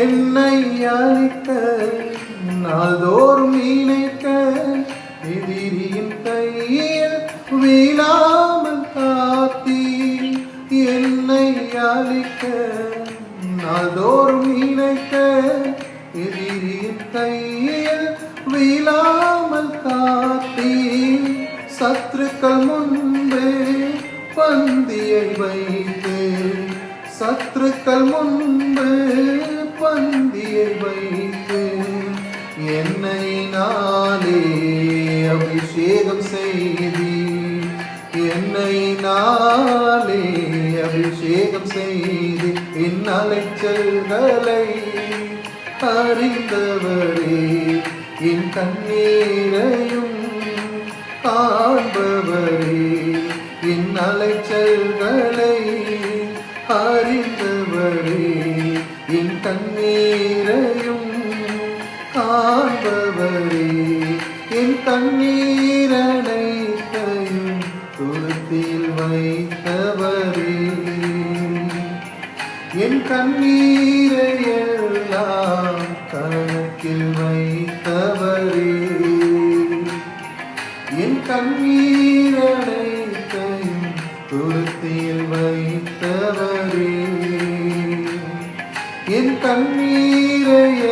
என்னை அழிக்க நாள்தோறும் நினைக்க எதிரியின் கையில் வீழாமல் காத்தி. என்னை அழிக்க நாள்தோறும் நினைக்க எதிரியின் கையில் வீழாமல் காத்தி. சத்துருக்கள் முன்பே பந்தியை வைத்து, சத்துருக்கள் முன்பே பந்தியை வைத்து, என்னை நாளே அபிஷேகம் செய்தி. என்னை நாளே அபிஷேகம் செய்தி. என் அலைச்சல்களை அறிந்தவரே, என் கண்ணீரையும் காண்பவரே, என் அலைச்சல்களை அறிந்தவரே, என் கண்ணீரையும் காண்பவரே, என் கண்ணீரனைத்தையும் துருத்தியில் வைத்தவரே, என் கண்ணீரையெல்லாம் கணக்கில் வைத்தவரே, என் கண்ணீரனைத்தையும் துருத்தியில் வைத்தவரே, என் கண்ணீரைய